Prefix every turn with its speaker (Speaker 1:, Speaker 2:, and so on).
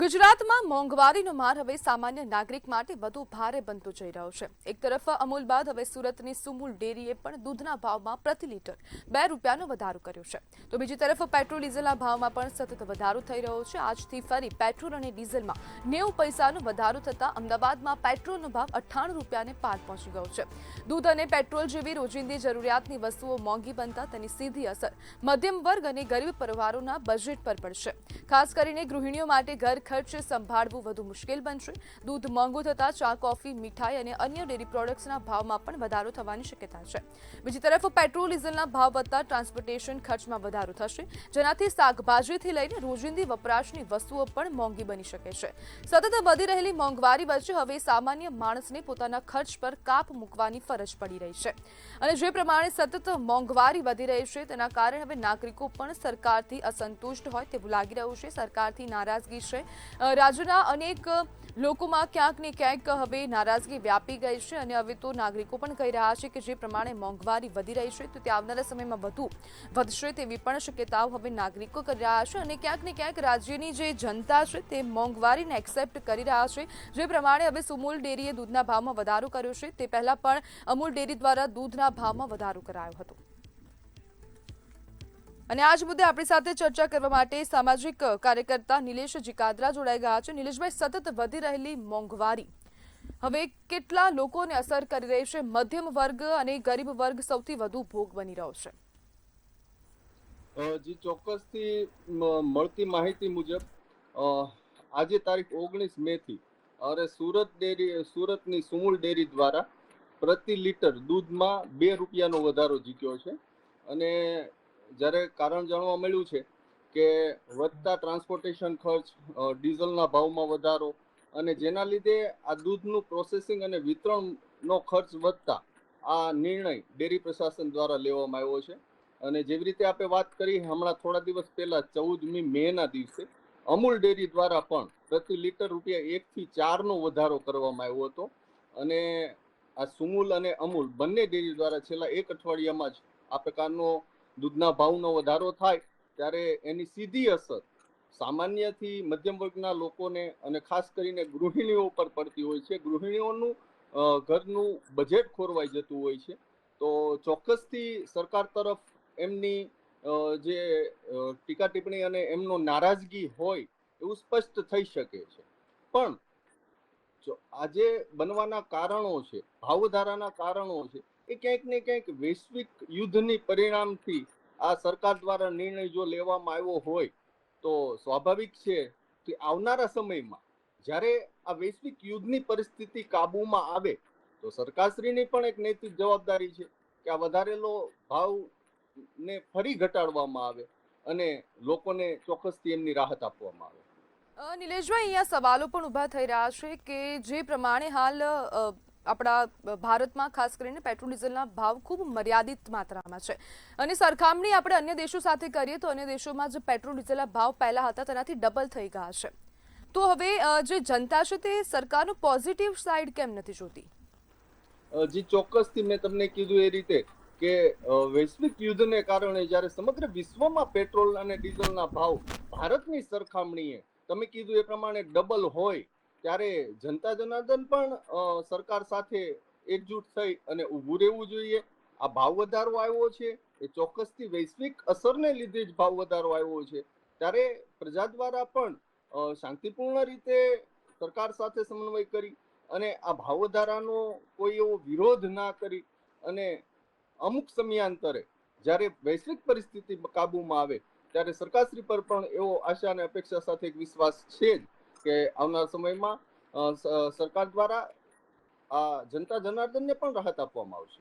Speaker 1: ગુજરાતમાં મોંઘવારીનો માર હવે સામાન્ય નાગરિક માટે વધુ ભારે બનતો જઈ રહ્યો છે। એક તરફ અમૂલ બાદ હવે સુરતની સુમુલ ડેરીએ પણ દૂધના ભાવમાં પ્રતિ લીટર ₹2નો વધારો કર્યો છે, તો બીજી તરફ પેટ્રોલ ડીઝલના ભાવમાં પણ સતત વધારો થઈ રહ્યો છે। આજથી ફરી પેટ્રોલ અને ડીઝલમાં 90 પૈસાનો વધારો થતાં અમદાવાદમાં પેટ્રોલનો ભાવ ₹98ને પાર પહોંચી ગયો છે। દૂધ અને પેટ્રોલ જેવી રોજિંદી જરૂરિયાતની વસ્તુઓ મોંઘી બનતા તેની સીધી અસર મધ્યમ વર્ગ અને ગરીબ પરિવારોના બજેટ પર પડશે। ખાસ કરીને ગૃહિણીઓ માટે ઘર ખર્ચ સંભાળવું વધુ મુશ્કેલ બનશે। દૂધ મોંઘું થતાં ચા, કોફી, મીઠાઈ અને અન્ય ડેરી પ્રોડક્ટ્સના ભાવમાં પણ વધારો થવાની શક્યતા છે। બીજી તરફ પેટ્રોલ ડીઝલના ભાવ વધતા ટ્રાન્સપોર્ટેશન ખર્ચમાં વધારો થશે, જેનાથી શાકભાજીથી લઈને રોજિંદી વપરાશની વસ્તુઓ પણ મોંઘી બની શકે છે। સતત વધી રહેલી મોંઘવારી વચ્ચે હવે સામાન્ય માણસને પોતાના ખર્ચ પર કાપ મૂકવાની ફરજ પડી રહી છે અને જે પ્રમાણે સતત મોંઘવારી વધી રહી છે તેના કારણે હવે નાગરિકો પણ સરકારથી અસંતુષ્ટ હોય તેવું લાગી રહ્યું છે। સરકારથી નારાજગી છે। રાજ્યના અનેક લોકોમાં ક્યાંક ને ક્યાંક હવે નારાજગી વ્યાપી ગઈ છે અને હવે તો નાગરિકો પણ કહી રહ્યા છે કે જે પ્રમાણે મોંઘવારી વધી રહી છે તો તે આવનારા સમયમાં વધુ વધશે તેવી પણ શક્યતાઓ હવે નાગરિકો કરી રહ્યા છે અને ક્યાંક ને ક્યાંક રાજ્યની જે જનતા છે તે મોંઘવારીને એક્સેપ્ટ કરી રહ્યા છે। જે પ્રમાણે હવે સુમુલ ડેરીએ દૂધના ભાવમાં વધારો કર્યો છે તે પહેલા પણ અમૂલ ડેરી દ્વારા દૂધના ભાવમાં વધારો કરાયો હતો અને આજ મુદ્દે આપણી સાથે ચર્ચા કરવા માટે સામાજિક કાર્યકર્તા નિલેશ જીકાદરા જોડાઈ ગયા છે। નિલેશભાઈ, સતત વધી રહેલી મોંઘવારી હવે કેટલા લોકોને અસર કરી રહી છે? મધ્યમ વર્ગ અને ગરીબ વર્ગ સૌથી વધુ ભોગ બની રહ્યો છે।
Speaker 2: જી ચોક્કસથી મળતી માહિતી મુજબ આજે તારીખ 19 મે થી સુરતની સુમુલ ડેરી દ્વારા પ્રતિ લીટર દૂધમાં ₹2નો વધારો જીત્યો છે અને જ્યારે કારણ જાણવા મળ્યું છે કે વધતા ટ્રાન્સપોર્ટેશન ખર્ચ, ડીઝલના ભાવમાં વધારો અને જેના લીધે આ દૂધનું પ્રોસેસિંગ અને વિતરણનો ખર્ચ વધતા આ નિર્ણય ડેરી પ્રશાસન દ્વારા લેવામાં આવ્યો છે। અને જેવી રીતે આપણે વાત કરી હમણાં થોડા દિવસ પહેલા 14મી મેના દિવસે અમૂલ ડેરી દ્વારા પણ પ્રતિ લીટર ₹1 થી ₹4નો વધારો કરવામાં આવ્યો હતો અને આ સુમુલ અને અમૂલ બંને ડેરી દ્વારા છેલ્લા એક અઠવાડિયામાં જ આ પ્રકારનો દૂધના ભાવનો વધારો થાય ત્યારે એની સીધી અસર સામાન્યથી મધ્યમ વર્ગના લોકોને અને ખાસ કરીને ગૃહિણીઓ પર પડતી હોય છે। ગૃહિણીઓનું ઘરનું બજેટ ખોરવાઈ જતું હોય છે, તો ચોક્કસથી સરકાર તરફ એમની જે ટીકા ટિપ્પણી અને એમનો નારાજગી હોય એવું સ્પષ્ટ થઈ શકે છે। પણ આજે બનવાના કારણો છે, ભાવ વધારાના કારણો છે, એ ક્યાંક ને ક્યાંક વૈશ્વિક યુદ્ધની પરિણામથી આ સરકાર દ્વારા નિર્ણય જો લેવામાં આવ્યો હોય તો સ્વાભાવિક છે કે આવનારા સમયમાં જ્યારે આ વૈશ્વિક યુદ્ધની પરિસ્થિતિ કાબૂમાં આવે તો સરકારશ્રીની પણ એક નૈતિક જવાબદારી છે કે આ વધારેલો ભાવને ફરી ઘટાડવામાં આવે અને લોકોને ચોક્કસથી એમની રાહત આપવામાં આવે।
Speaker 1: નિલેશભાઈ, અહીંયા સવાલો પણ ઊભા થઈ રહ્યા છે કે જે પ્રમાણે હાલ આપણા ભારતમાં ખાસ કરીને પેટ્રોલ ડીઝલના ભાવ ખૂબ મર્યાદિત માત્રામાં છે અને સરખામણી આપણે અન્ય દેશો સાથે કરીએ તો અન્ય દેશોમાં જે પેટ્રોલ ડીઝલના ભાવ પહેલા હતા તેનાથી ડબલ થઈ ગયા છે, તો હવે જે જનતા છે તે સરકારનું પોઝિટિવ સાઈડ કેમ નથી જોતી?
Speaker 2: જી ચોક્કસથી મેં તમને કીધું એ રીતે કે વૈશ્વિક યુદ્ધને કારણે જ્યારે સમગ્ર વિશ્વમાં પેટ્રોલ અને ડીઝલના ભાવ ભારતની સરખામણીએ તમે કીધું એ પ્રમાણે ડબલ હોય ત્યારે જનતા જનાર્દન પણ સરકાર સાથે એકજૂટ થઈ અને ઊભું રહેવું જોઈએ। આ ભાવ વધારો આવ્યો છે એ ચોક્કસથી વૈશ્વિક અસરને લીધે જ ભાવ વધારો આવ્યો છે, ત્યારે પ્રજા દ્વારા પણ શાંતિપૂર્ણ રીતે સરકાર સાથે સમન્વય કરી અને આ ભાવ વધારાનો કોઈ એવો વિરોધ ના કરી અને અમુક સમયાંતરે જ્યારે વૈશ્વિક પરિસ્થિતિ કાબૂમાં આવે ત્યારે સરકારશ્રી પર પણ એવો આશા અને અપેક્ષા સાથે એક વિશ્વાસ છે જ કે આવનાર સમયમાં સરકાર દ્વારા આ જનતા જનાર્દનને પણ રાહત આપવામાં આવશે।